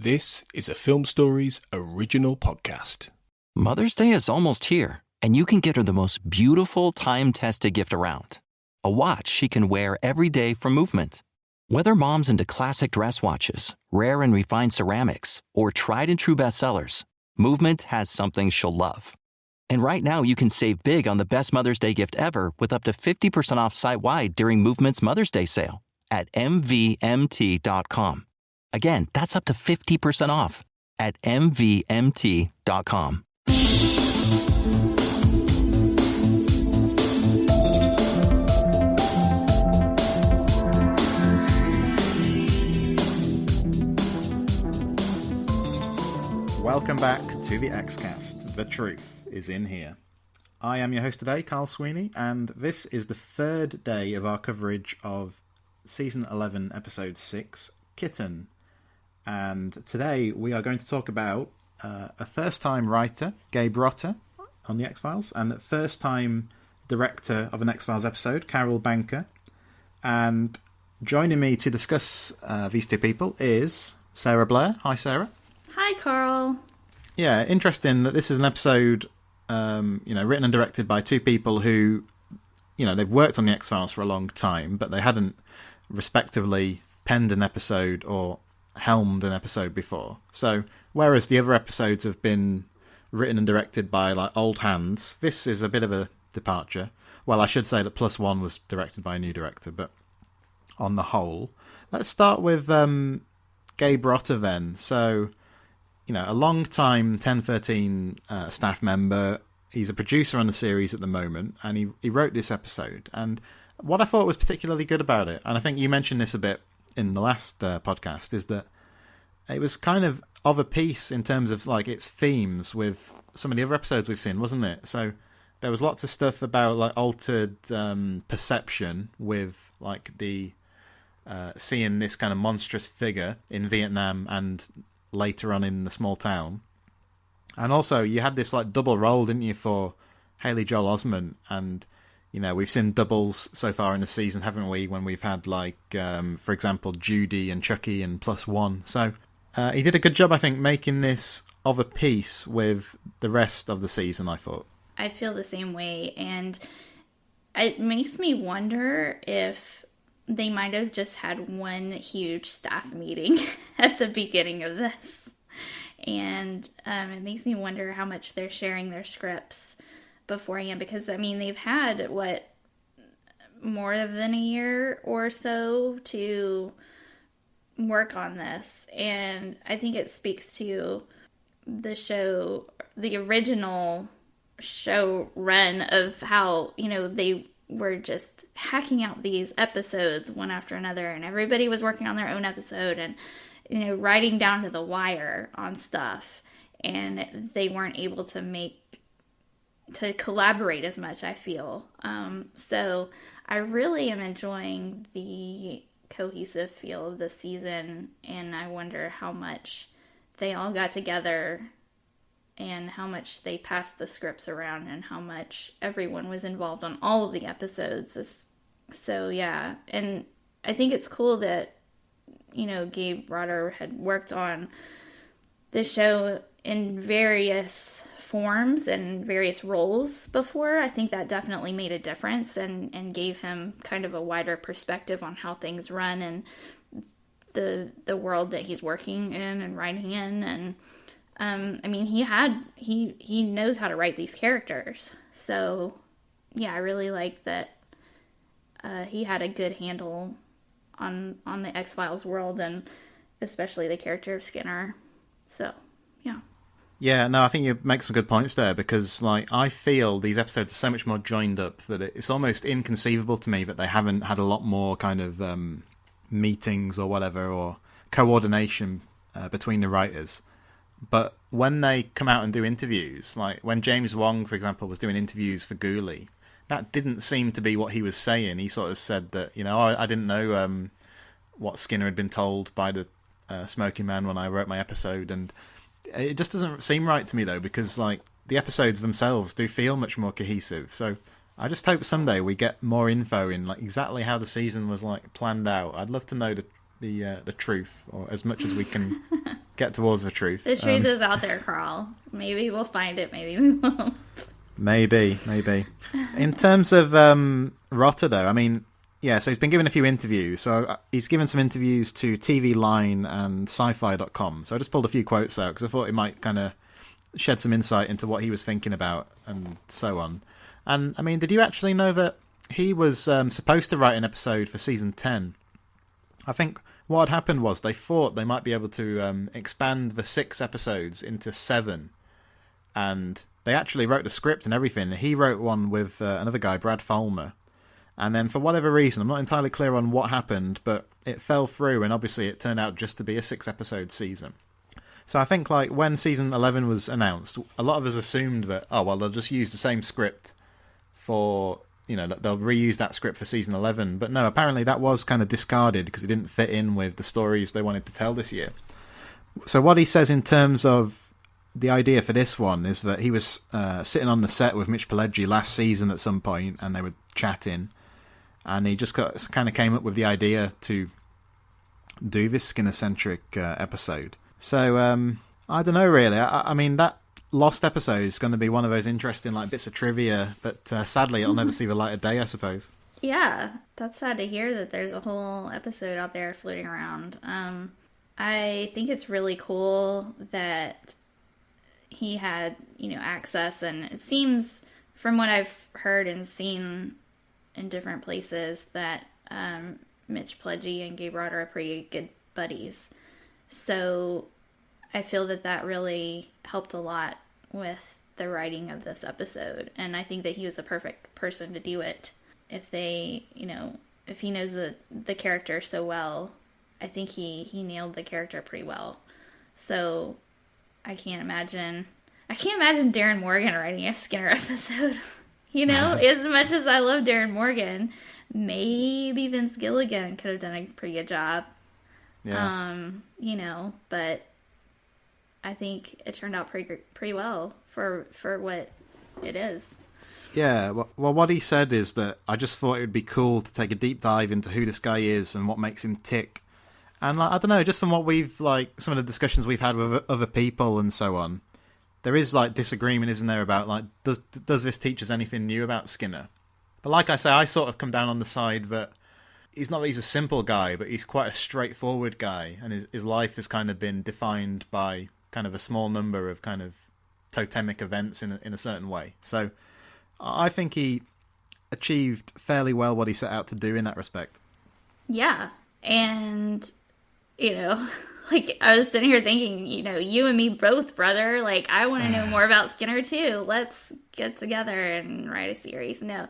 This is a Film Stories original podcast. Mother's Day is almost here, and you can get her the most beautiful time-tested gift around. A watch she can wear every day from Movement. Whether mom's into classic dress watches, rare and refined ceramics, or tried and true bestsellers, Movement has something she'll love. And right now you can save big on the best Mother's Day gift ever with up to 50% off site-wide during Movement's Mother's Day sale at MVMT.com. Again, that's up to 50% off at MVMT.com. Welcome back to the Xcast. The truth is in here. I am your host today, Carl Sweeney, and this is the third day of our coverage of Season 11, Episode 6, Kitten. And today we are going to talk about a first-time writer, Gabe on the X-Files, and a first-time director of an X-Files episode, Carol Banker. And joining me to discuss these two people is Sarah Blair. Hi, Sarah. Hi, Carl. Yeah, interesting that this is an episode, written and directed by two people who, they've worked on the X-Files for a long time, but they hadn't respectively penned an episode or helmed an episode before. So, whereas the other episodes have been written and directed by like old hands, this is a bit of a departure. Well, I should say that Plus One was directed by a new director, but on the whole, let's start with Gabe Rotter then. So, a long-time 1013 staff member. He's a producer on the series at the moment, and he wrote this episode. And what I thought was particularly good about it, and I think you mentioned this a bit in the last podcast, is that it was kind of a piece in terms of like its themes with some of the other episodes we've seen, wasn't it? So there was lots of stuff about like altered perception with like the seeing this kind of monstrous figure in Vietnam and later on in the small town. And also you had this like double role, didn't you, for Haley Joel Osment, and we've seen doubles so far in the season, haven't we, when we've had, like, for example, Judy and Chucky and Plus One. So he did a good job, I think, making this of a piece with the rest of the season, I thought. I feel the same way, and it makes me wonder if they might have just had one huge staff meeting at the beginning of this. And it makes me wonder how much they're sharing their scripts beforehand, because they've had more than a year or so to work on this, and I think it speaks to the original show run of how they were just hacking out these episodes one after another, and everybody was working on their own episode and writing down to the wire on stuff, and they weren't able to collaborate as much, I feel. So I really am enjoying the cohesive feel of the season, and I wonder how much they all got together and how much they passed the scripts around and how much everyone was involved on all of the episodes. So yeah, and I think it's cool that, Gabe Rotter had worked on the show in various forms and various roles before. I think that definitely made a difference and gave him kind of a wider perspective on how things run and the world that he's working in and writing in. And he knows how to write these characters. So yeah, I really like that he had a good handle on the X-Files world, and especially the character of Skinner. So yeah. Yeah, no, I think you make some good points there, because I feel these episodes are so much more joined up that it's almost inconceivable to me that they haven't had a lot more kind of meetings or whatever, or coordination between the writers. But when they come out and do interviews, like when James Wong, for example, was doing interviews for Ghoulie, that didn't seem to be what he was saying. He sort of said that, I didn't know what Skinner had been told by the Smoking Man when I wrote my episode, and it just doesn't seem right to me, though, because the episodes themselves do feel much more cohesive. So I just hope someday we get more info in exactly how the season was planned out. I'd love to know the truth, or as much as we can get towards the truth. The truth is out there, Carl. Maybe we'll find it, maybe we won't. Maybe. In terms of Rotter, though, I mean, yeah, so he's been given a few interviews. So he's given some interviews to TV Line and sci-fi.com. So I just pulled a few quotes out because I thought it might kind of shed some insight into what he was thinking about and so on. And, I mean, did you actually know that he was supposed to write an episode for season 10? I think what had happened was they thought they might be able to expand the 6 episodes into 7. And they actually wrote the script and everything. He wrote one with another guy, Brad Fulmer. And then for whatever reason, I'm not entirely clear on what happened, but it fell through, and obviously it turned out just to be a 6-episode season. So I think, like, when season 11 was announced, a lot of us assumed that, oh, well, they'll just use the same script for, you know, they'll reuse that script for season 11. But no, apparently that was kind of discarded because it didn't fit in with the stories they wanted to tell this year. So what he says in terms of the idea for this one is that he was sitting on the set with Mitch Pileggi last season at some point, and they were chatting, and he just kind of came up with the idea to do this Skinner-centric episode. So, I don't know, really. I mean, that lost episode is going to be one of those interesting like bits of trivia, but sadly it'll never see the light of day, I suppose. Yeah, that's sad to hear that there's a whole episode out there floating around. I think it's really cool that he had, access, and it seems from what I've heard and seen in different places that Mitch Pileggi and Gabe Rotter are pretty good buddies. So I feel that really helped a lot with the writing of this episode, and I think that he was the perfect person to do it. If they, if he knows the character so well, I think he nailed the character pretty well. So I can't imagine Darren Morgan writing a Skinner episode. As much as I love Darren Morgan, maybe Vince Gilligan could have done a pretty good job. Yeah. But I think it turned out pretty well for what it is. Yeah, well, what he said is that I just thought it would be cool to take a deep dive into who this guy is and what makes him tick. And I don't know, just from what some of the discussions we've had with other people and so on, there is disagreement, isn't there, about does this teach us anything new about Skinner? But like I say, I sort of come down on the side that he's a simple guy, but he's quite a straightforward guy, and his life has kind of been defined by kind of a small number of kind of totemic events in a certain way. So I think he achieved fairly well what he set out to do in that respect. Yeah, and I was sitting here thinking, you and me both, brother. I want to know more about Skinner too. Let's get together and write a series. No,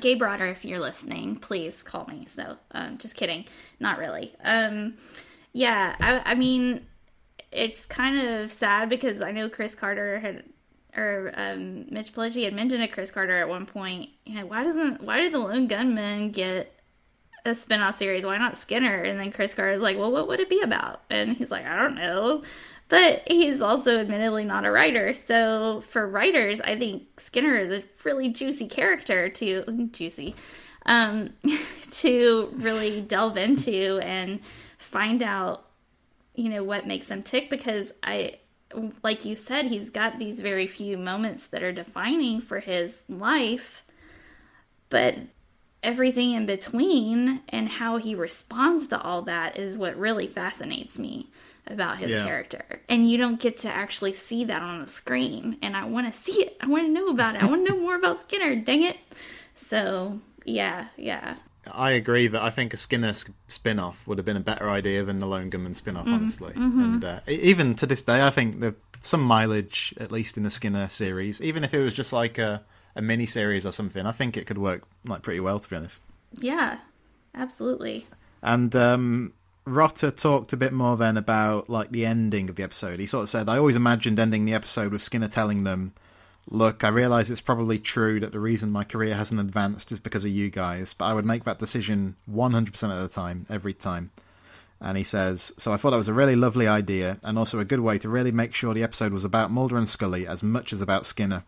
Gabe Rotter, if you're listening, please call me. So, just kidding, not really. Yeah, I mean, it's kind of sad because I know Chris Carter Mitch Pileggi had mentioned to Chris Carter at one point, why do the Lone Gunmen get a spinoff series? Why not Skinner? And then Chris Carter's like, well, what would it be about? And he's like, I don't know. But he's also admittedly not a writer. So for writers, I think Skinner is a really juicy character to really delve into and find out, what makes him tick, because like you said, he's got these very few moments that are defining for his life, but everything in between and how he responds to all that is what really fascinates me about his character. And you don't get to actually see that on the screen, and I want to see it. I want to know about it. I want to know more about Skinner, dang it. So, yeah. I agree that I think a Skinner spin-off would have been a better idea than the Lone Gunman spin-off, honestly. Mm-hmm. And even to this day, I think there's some mileage, at least in the Skinner series. Even if it was just like a mini-series or something, I think it could work pretty well, to be honest. Yeah, absolutely. And Rotter talked a bit more then about the ending of the episode. He sort of said, I always imagined ending the episode with Skinner telling them, look, I realise it's probably true that the reason my career hasn't advanced is because of you guys, but I would make that decision 100% of the time, every time. And he says, so I thought that was a really lovely idea, and also a good way to really make sure the episode was about Mulder and Scully as much as about Skinner.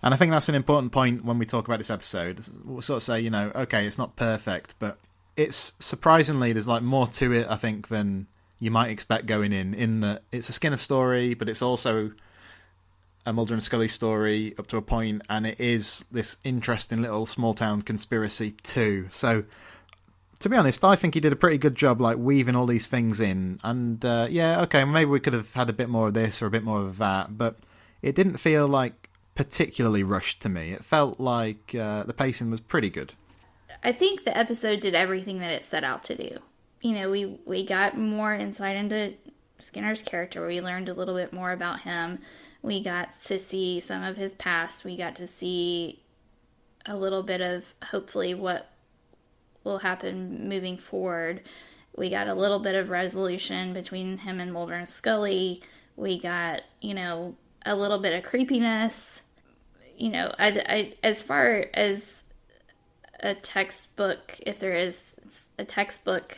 And I think that's an important point when we talk about this episode. We'll sort of say, okay, it's not perfect, but it's surprisingly, there's more to it, I think, than you might expect going in that it's a Skinner story, but it's also a Mulder and Scully story up to a point, and it is this interesting little small town conspiracy too. So, to be honest, I think he did a pretty good job, like weaving all these things in. And yeah, okay, maybe we could have had a bit more of this or a bit more of that, but it didn't feel like particularly rushed to me. It felt like the pacing was pretty good. I think the episode did everything that it set out to do. You know, we got more insight into Skinner's character. We learned a little bit more about him. We got to see some of his past. We got to see a little bit of, hopefully, what will happen moving forward. We got a little bit of resolution between him and Mulder and Scully. We got, you know, a little bit of creepiness. You know, I as far as a textbook, if there is a textbook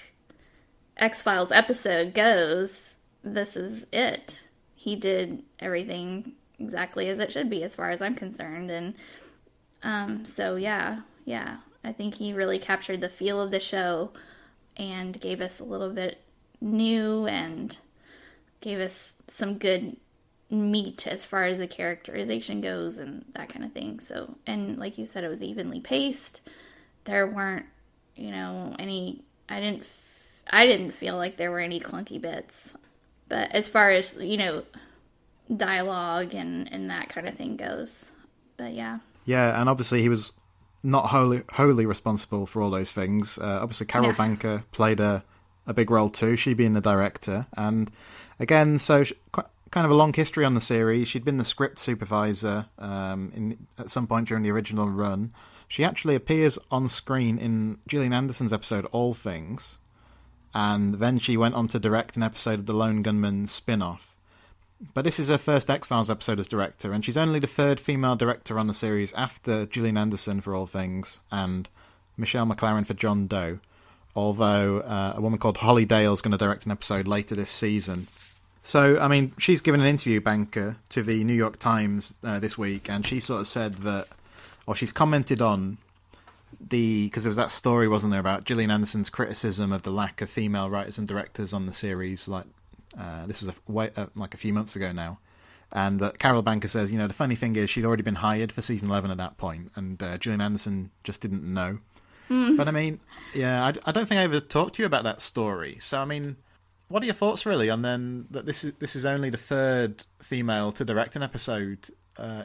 X-Files episode goes, this is it. He did everything exactly as it should be, as far as I'm concerned. And so yeah, I think he really captured the feel of the show and gave us a little bit new and gave us some good meat as far as the characterization goes and that kind of thing. So, and like you said, it was evenly paced. There weren't, you know, any, I didn't feel like there were any clunky bits. But as far as, you know, dialogue and that kind of thing goes. But yeah. Yeah, and obviously he was not wholly responsible for all those things. Obviously Carol Banker played a big role too, she being the director. And again, so kind of a long history on the series. She'd been the script supervisor at some point during the original run. She actually appears on screen in Gillian Anderson's episode All Things, and then she went on to direct an episode of the Lone Gunman spin-off. But this is her first X-Files episode as director, and she's only the third female director on the series after Gillian Anderson for All Things and Michelle McLaren for John Doe, although a woman called Holly Dale is going to direct an episode later this season. So, I mean, she's given an interview, Banker, to the New York Times this week, and she sort of said that, or she's commented on because there was that story, wasn't there, about Gillian Anderson's criticism of the lack of female writers and directors on the series. Like this was like a few months ago now, and Carol Banker says, you know, the funny thing is she'd already been hired for season 11 at that point, and Gillian Anderson just didn't know. But I mean, yeah, I don't think I ever talked to you about that story. So I mean, what are your thoughts really on then that this is only the third female to direct an episode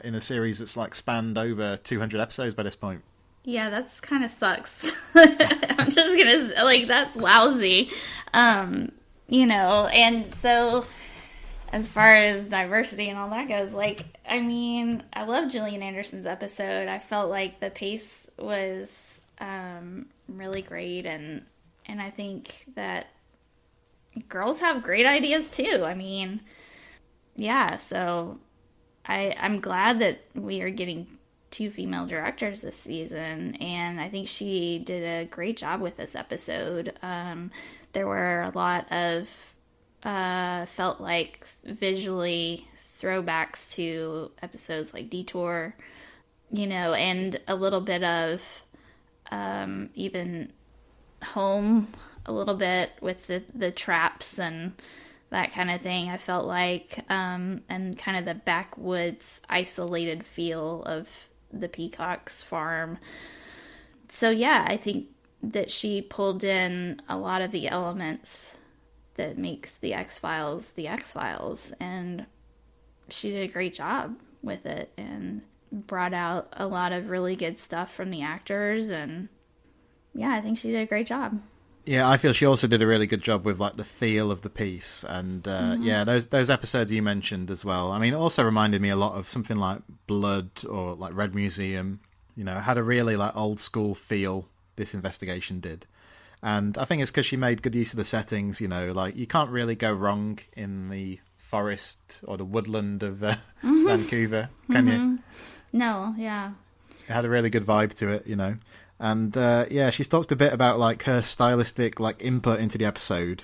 in a series that's like spanned over 200 episodes by this point? Yeah, that's kind of sucks. I'm just gonna, like, that's lousy. You know, and so as far as diversity and all that goes, like, I mean, I love Gillian Anderson's episode. I felt like the pace was really great, and I think that girls have great ideas too. I mean, yeah, so I'm glad that we are getting 2 female directors this season, and I think she did a great job with this episode. There were a lot of felt like visually throwbacks to episodes like Detour, you know, and a little bit of even Home a little bit with the traps and that kind of thing. I felt like and kind of the backwoods isolated feel of the Peacock's farm. So yeah, I think that she pulled in a lot of the elements that makes the X-Files, and she did a great job with it and brought out a lot of really good stuff from the actors, and yeah, I think she did a great job. Yeah, I feel she also did a really good job with like the feel of the piece, and yeah, those episodes you mentioned as well. I mean, it also reminded me a lot of something like Blood or like Red Museum. You know, it had a really like old school feel. This investigation did, and I think it's because she made good use of the settings. You know, like you can't really go wrong in the forest or the woodland of Vancouver, can you? No, yeah. It had a really good vibe to it, you know. And yeah, she's talked a bit about like her stylistic like input into the episode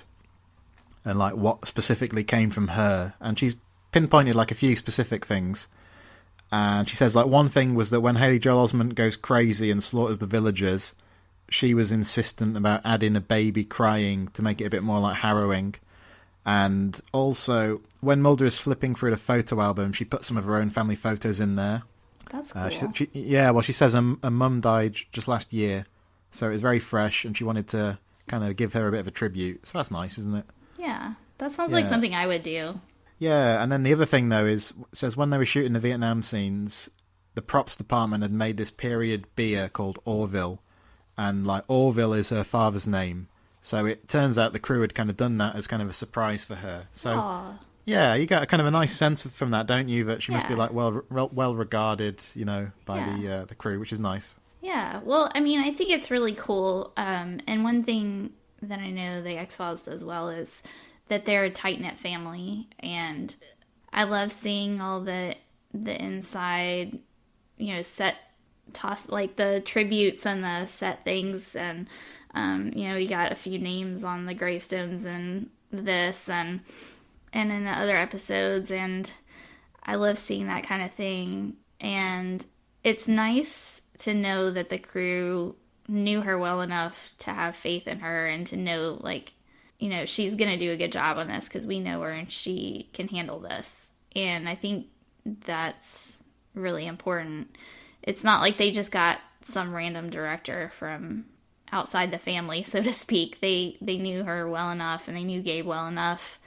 and like what specifically came from her. And she's pinpointed like a few specific things. And she says like one thing was that when Haley Joel Osment goes crazy and slaughters the villagers, she was insistent about adding a baby crying to make it a bit more like harrowing. And also, when Mulder is flipping through the photo album, she put some of her own family photos in there. That's cool. She says her mum died just last year, so it was very fresh, and she wanted to kind of give her a bit of a tribute. So that's nice, isn't it? Yeah, that sounds like something I would do. Yeah, and then the other thing, though, is it says when they were shooting the Vietnam scenes, the props department had made this period beer called Orville, and like Orville is her father's name. So it turns out the crew had kind of done that as kind of a surprise for her. So, Aww. yeah, you get kind of a nice sense from that, don't you? That she must be like well regarded, by the crew, which is nice. Yeah, well, I mean, I think it's really cool. And one thing that I know the X-Files does well is that they're a tight-knit family. And I love seeing all the inside, set toss, like the tributes and the set things. And, we got a few names on the gravestones and this and in the other episodes. And I love seeing that kind of thing. And it's nice to know that the crew knew her well enough to have faith in her and to know, she's going to do a good job on this because we know her and she can handle this. And I think that's really important. It's not like they just got some random director from outside the family, so to speak. They knew her well enough and they knew Gabe well enough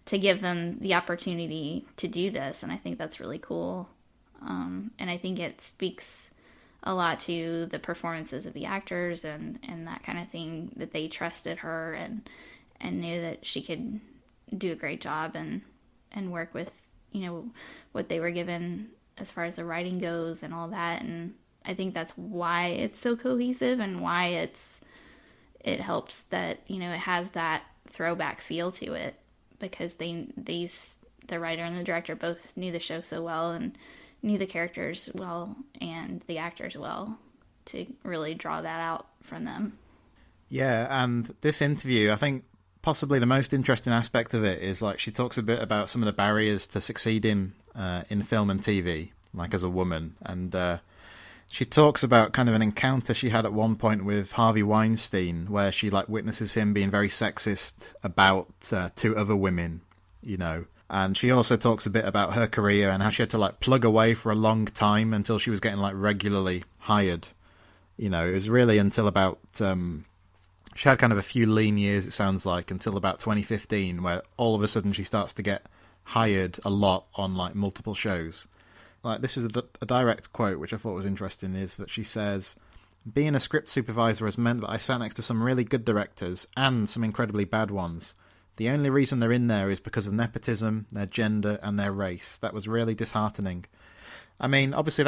to give them the opportunity to do this. And I think that's really cool. And I think it speaks a lot to the performances of the actors and that kind of thing, that they trusted her and knew that she could do a great job and work with, what they were given as far as the writing goes and all that. And I think that's why it's so cohesive and why it helps that, it has that throwback feel to it, because the writer and the director both knew the show so well and knew the characters well and the actors well to really draw that out from them. Yeah, and this interview, I think possibly the most interesting aspect of it is she talks a bit about some of the barriers to succeeding in film and TV, as a woman. And she talks about kind of an encounter she had at one point with Harvey Weinstein, where she witnesses him being very sexist about two other women, And she also talks a bit about her career and how she had to plug away for a long time until she was getting regularly hired. It was really until about she had kind of a few lean years, it sounds like, until about 2015, where all of a sudden she starts to get hired a lot on multiple shows. This is a direct quote, which I thought was interesting, is that she says, "Being a script supervisor has meant that I sat next to some really good directors and some incredibly bad ones. The only reason they're in there is because of nepotism, their gender, and their race. That was really disheartening." I mean, obviously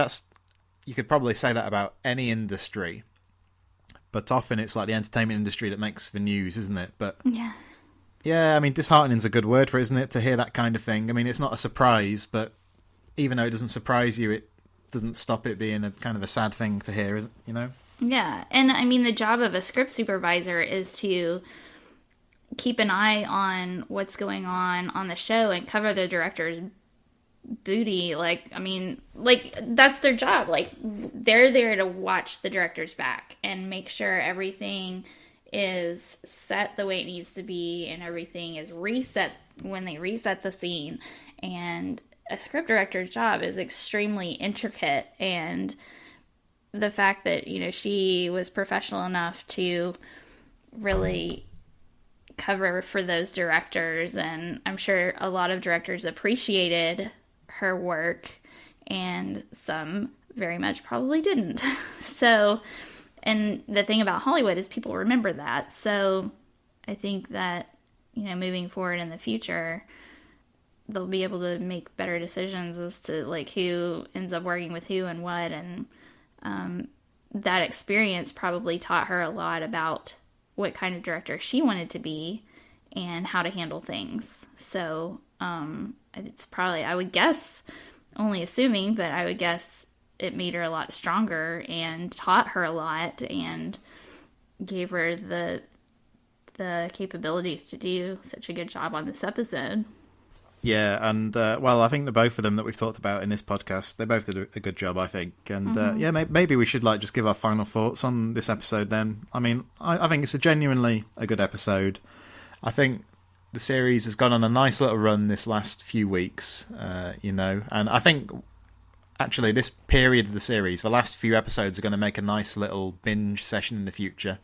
you could probably say that about any industry, but often it's the entertainment industry that makes the news, isn't it? But yeah, I mean, disheartening's a good word for it, isn't it, to hear that kind of thing? I mean, it's not a surprise, but even though it doesn't surprise you, it doesn't stop it being a kind of a sad thing to hear, isn't it? Yeah, and I mean, the job of a script supervisor is to keep an eye on what's going on the show and cover the director's booty. That's their job. They're there to watch the director's back and make sure everything is set the way it needs to be and everything is reset when they reset the scene. And a script director's job is extremely intricate, and the fact that, she was professional enough to really cover for those directors, and I'm sure a lot of directors appreciated her work and some very much probably didn't. So, and the thing about Hollywood is people remember that. So I think that, moving forward in the future, they'll be able to make better decisions as to who ends up working with who and what. And that experience probably taught her a lot about what kind of director she wanted to be and how to handle things. So it's probably, I would guess, only assuming, but I would guess it made her a lot stronger and taught her a lot and gave her the capabilities to do such a good job on this episode. Yeah, and I think the both of them that we've talked about in this podcast, they both did a good job, I think. And maybe we should just give our final thoughts on this episode then. I mean, I think it's a genuinely a good episode. I think the series has gone on a nice little run this last few weeks, and I think actually this period of the series, the last few episodes, are going to make a nice little binge session in the future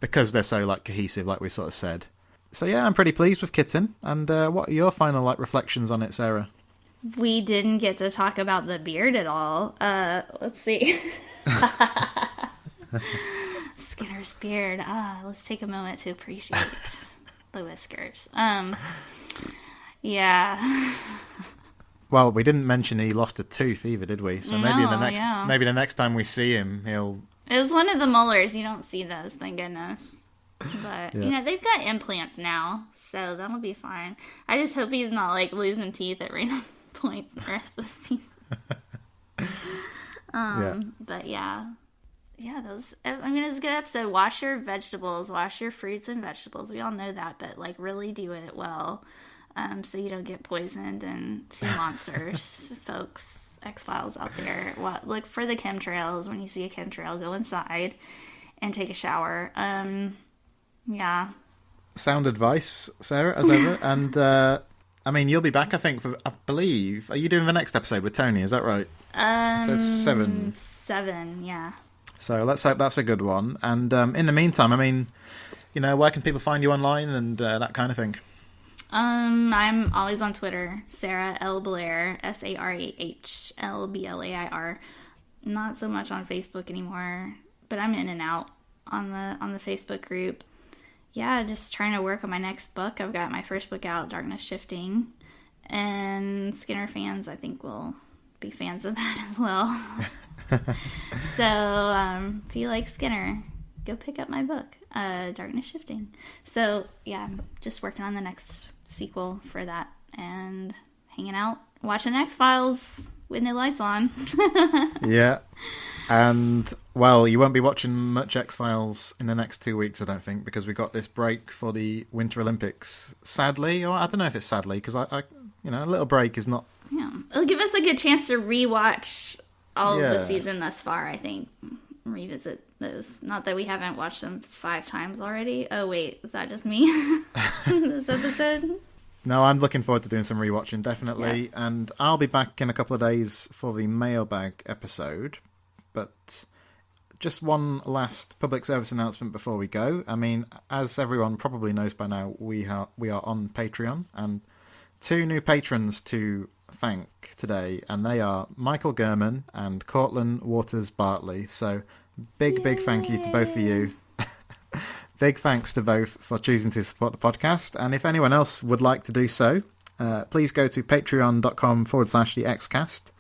because they're so cohesive, like we sort of said. So yeah, I'm pretty pleased with Kitten. And what are your final reflections on it, Sarah? We didn't get to talk about the beard at all. Let's see. Skinner's beard. Let's take a moment to appreciate the whiskers. Yeah. Well, we didn't mention he lost a tooth either, did we? So maybe maybe the next time we see him, he'll... It was one of the molars. You don't see those, thank goodness. But, they've got implants now, so that'll be fine. I just hope he's not, losing teeth at random points the rest of the season. But, yeah, those... I mean, it's a good episode. Wash your vegetables. Wash your fruits and vegetables. We all know that, but, really do it well. So you don't get poisoned and see monsters, folks. X-Files out there. Look for the chemtrails. When you see a chemtrail, go inside and take a shower. Yeah. Sound advice, Sarah, as ever. And you'll be back, I think, I believe. Are you doing the next episode with Tony? Is that right? So it's 7. 7, yeah. So let's hope that's a good one. And in the meantime, where can people find you online and that kind of thing? I'm always on Twitter, Sarah L. Blair, SarahLBlair. Not so much on Facebook anymore, but I'm in and out on the Facebook group. Yeah, just trying to work on my next book. I've got my first book out, Darkness Shifting, and Skinner fans, I think, will be fans of that as well. So, if you like Skinner, go pick up my book, Darkness Shifting. So, yeah, I'm just working on the next sequel for that and hanging out watching X-Files with no lights on. Yeah. And, well, you won't be watching much X-Files in the next 2 weeks, I don't think, because we got this break for the Winter Olympics, sadly. Or I don't know if it's sadly, because a little break is not... Yeah. It'll give us a good chance to rewatch all of the season thus far, I think. Revisit those. Not that we haven't watched them 5 times already. Oh, wait, is that just me? This episode? No, I'm looking forward to doing some rewatching, definitely. Yeah. And I'll be back in a couple of days for the mailbag episode. But just one last public service announcement before we go. As everyone probably knows by now, we are on Patreon, and 2 new patrons to thank today, and they are Michael Gurman and Cortland Waters Bartley. So big thank you to both of you. Big thanks to both for choosing to support the podcast. And if anyone else would like to do so, please go to patreon.com/thexcast,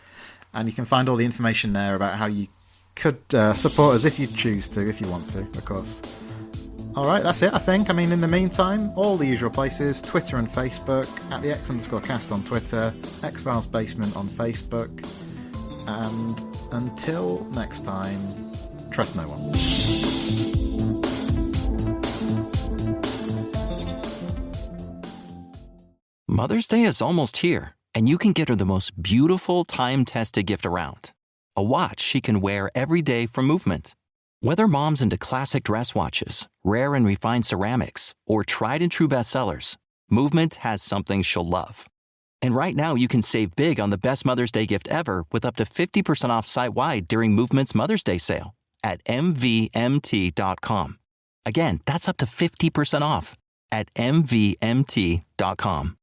and you can find all the information there about how you could support us if you choose to, if you want to, of course. Alright, that's it, I think. In the meantime, all the usual places, Twitter and Facebook, at the X_cast on Twitter, X-Files Basement on Facebook, and until next time, trust no one. Mother's Day is almost here, and you can get her the most beautiful time-tested gift around. A watch she can wear every day from Movement. Whether mom's into classic dress watches, rare and refined ceramics, or tried and true bestsellers, Movement has something she'll love. And right now you can save big on the best Mother's Day gift ever with up to 50% off site-wide during Movement's Mother's Day sale at MVMT.com. Again, that's up to 50% off at MVMT.com.